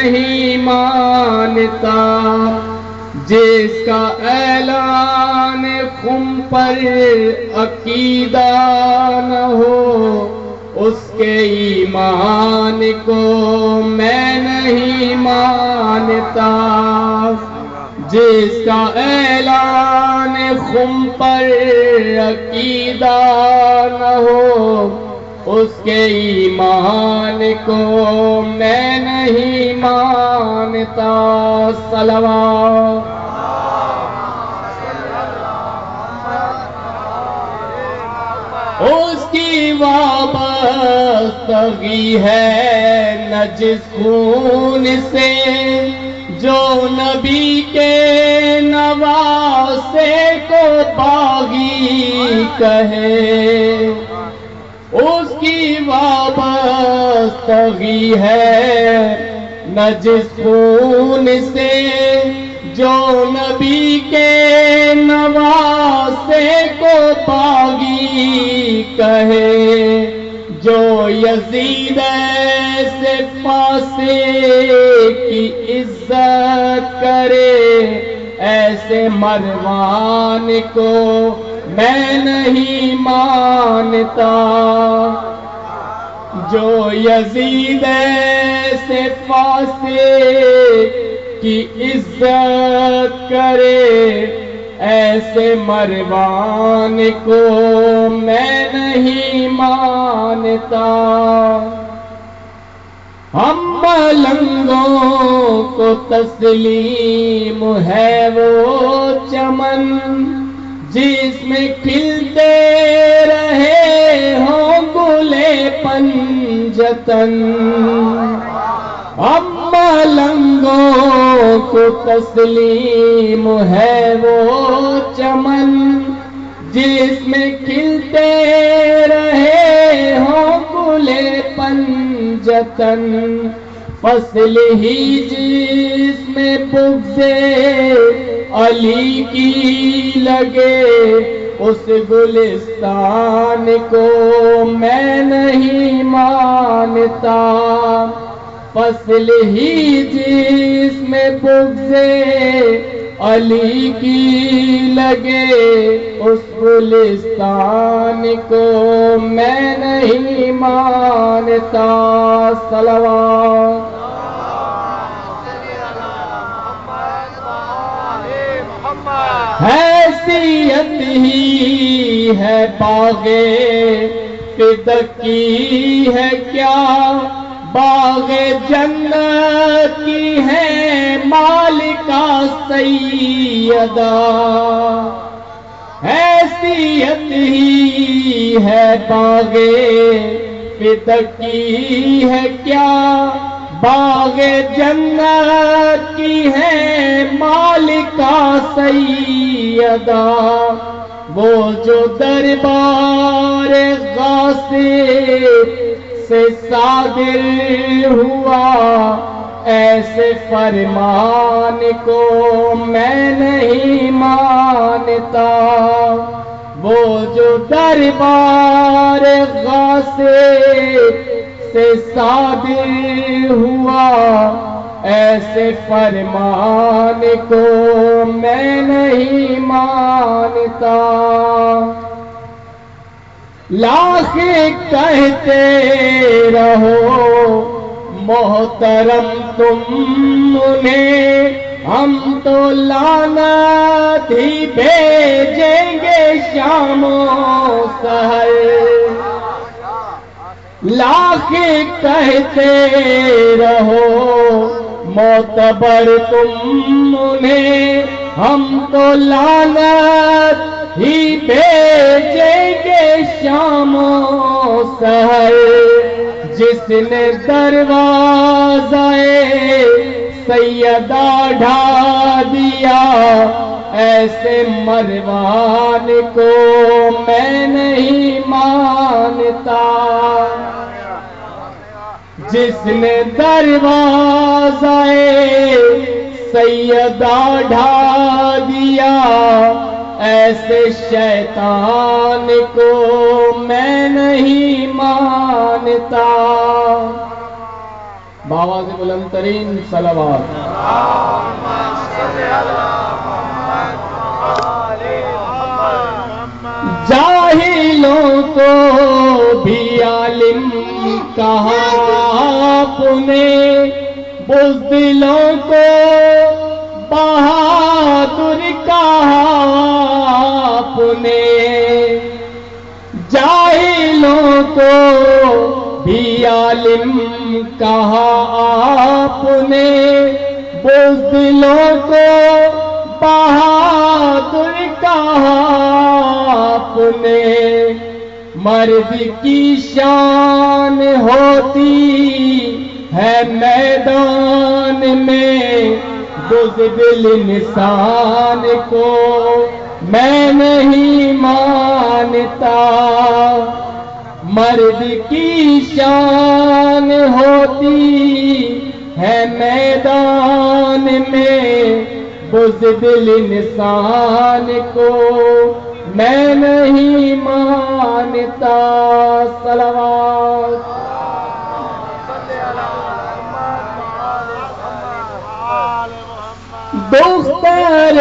نہیں مانتا، جس کا اعلان خم پر عقیدہ نہ ہو اس کے ایمان کو میں نہیں مانتا، جس کا اعلان خم پر عقیدہ نہ ہو اس کے ایمان کو میں نہیں مانتا۔ صلوات۔ اس کی وابستگی ہے نجس خون سے، جو نبی کے نواسے کو باغی کہے، اس کی وابستگی ہے نجس خون سے، جو نبی کے نواسے کو باغی کہے، جو یزید سے پاسے کی عزت کرے، ایسے مروان کو میں نہیں مانتا، جو یزید سے پاسے کی عزت کرے، ایسے مروان کو میں نہیں مانتا۔ ہم ملنگوں کو تسلیم ہے وہ چمن، جس میں کھلتے رہے ہوں گلے پنجتن، ہم ملنگوں کو تسلیم ہے وہ چمن، جس میں کھلتے رہے ہوں گلے پنجتن، فصل ہی جس میں بغض علی کی لگے، اس گلستان کو میں نہیں مانتا، فصل ہی جس میں بغض علی کی لگے، اس گلستان کو میں نہیں مانتا۔ صلوات۔ حیثیت ہی ہے باغ فدق کی ہے کیا، باغ جنت کی ہے مالکہ سیدہ، حیثیت ہی ہے باغ فدق کی ہے کیا، باغ جنت کی ہے مالکہ سیدہ، وہ جو دربار غاصب سے صادر ہوا، ایسے فرمان کو میں نہیں مانتا، وہ جو دربار غاصب سے صادر ہوا، ایسے فرمان کو میں نہیں مانتا۔ لاکھ کہتے رہو محترم تم انہیں، ہم تو لعنت ہی بھیجیں گے شام و سحر، لاکھ کہتے رہو معتبر تم انہیں، ہم تو لعنت ہی بھیجیں گے شام و سحر، جس نے دروازہ سیدہ ڈھا دیا، ایسے مروان کو میں نہیں مانتا، جس نے دروازہ سیدہ ڈھا دیا، ایسے شیطان کو میں نہیں مانتا، بآواز بلند ترین صلوات۔ جاہلوں کو بھی عالم کہا آپ نے، بزدلوں کو بہادر کہا آپ نے، جاہلوں کو بھی عالم کہا آپ نے، بزدلوں کو بہادر کہا آپ نے۔ مرد کی شان ہوتی ہے میدان میں، بزدل انسان کو میں نہیں مانتا۔ مرد کی شان ہوتی ہے میدان میں، بزدل انسان کو میں نہیں مانتا۔ صلوات۔ دختر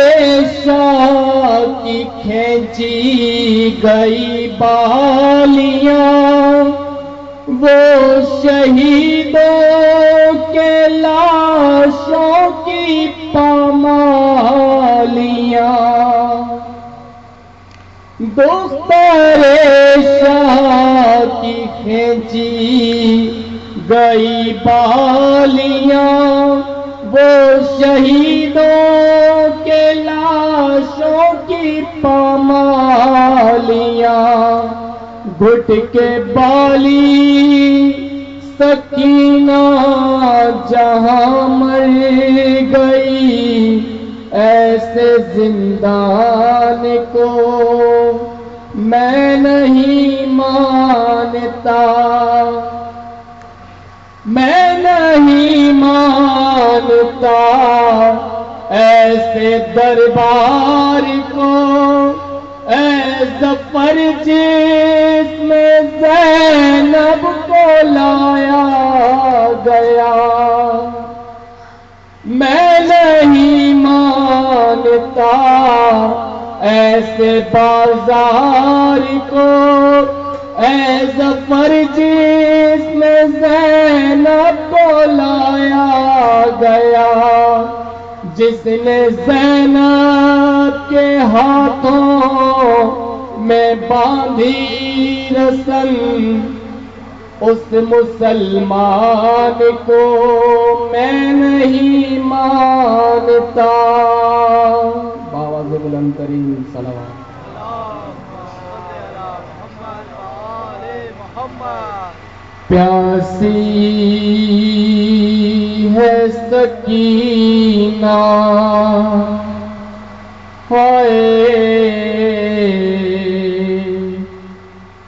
شاہ کی کھینچی گئی بالیاں، وہ شہیدوں کے لاشوں کی پامالیاں۔ دختر شاہ کی کھینچی گئی بالیاں، وہ شہیدوں کے لاشوں کی پامالیاں۔ گھٹ کے بالی سکینہ جہاں مر گئی، ایسے زندان کو میں نہیں مانتا۔ میں نہیں مانتا ایسے دربار کو، اے ظفر جس میں زینب کو لایا گیا۔ میں نہیں مانتا ایسے بازار کو، اے ظفر جس میں زینب کو لایا گیا۔ جس نے زینب کے ہاتھوں میں باندھی رسن، اس مسلمان کو میں نہیں مانتا۔ بآواز بلند ترین صلوات۔ پیاسی ہے سکینہ ہائے،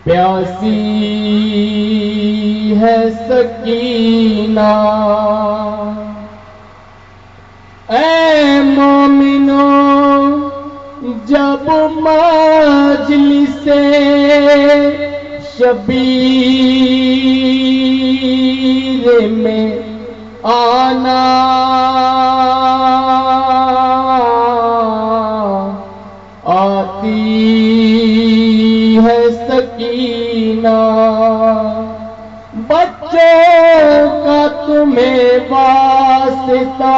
پیاسی ہے سکینہ، اے مومنوں جب مجلس شبیر میں آنا، آتی ہے سکینہ۔ بچوں کا تمہیں واسطہ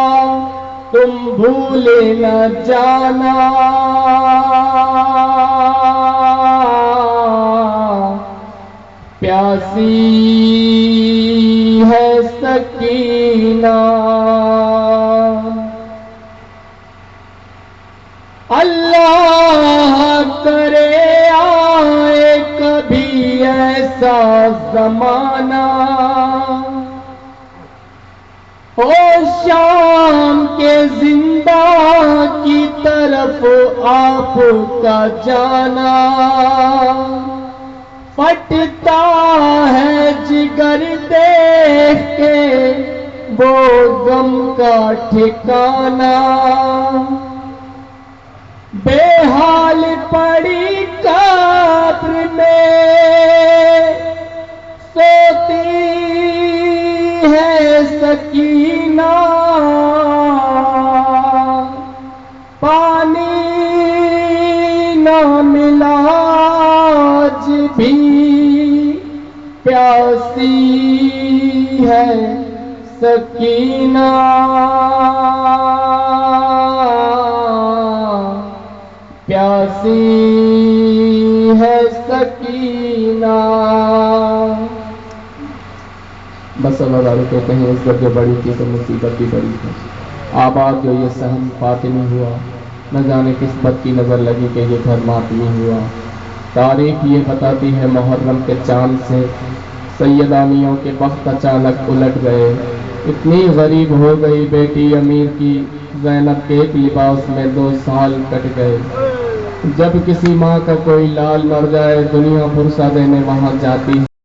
تم بھول نہ جانا، پیاسی ہے سکینہ۔ اللہ کرے آئے کبھی ایسا زمانہ، او شام کے زندہ کی طرف آپ کا جانا، پھٹتا ہے جگر دیکھ کے وہ غم کا ٹھکانہ، بے حال پڑی قبر میں سوتی ہے سکینہ پانی نہ ملا آج بھی پیاسی ہے سکینہ پیاسی ہے سکینہ. بس اللہ تعالیٰ کہتے ہیں عزت جو بڑی تھی تو مصیبت بھی بڑی تھی. آباد جو یہ صحن فاطمی ہوا نہ جانے کس بد کی نظر لگی کہ یہ گھر ماتمی ہوا. تاریخ یہ بتاتی ہے محرم کے چاند سے سیدانیوں کے بخت اچانک الٹ گئے. اتنی غریب ہو گئی بیٹی امیر کی زینب کے ایک لباس میں 2 سال کٹ گئے. جب کسی ماں کا کوئی لال مر جائے دنیا پرسہ دینے وہاں جاتی ہے.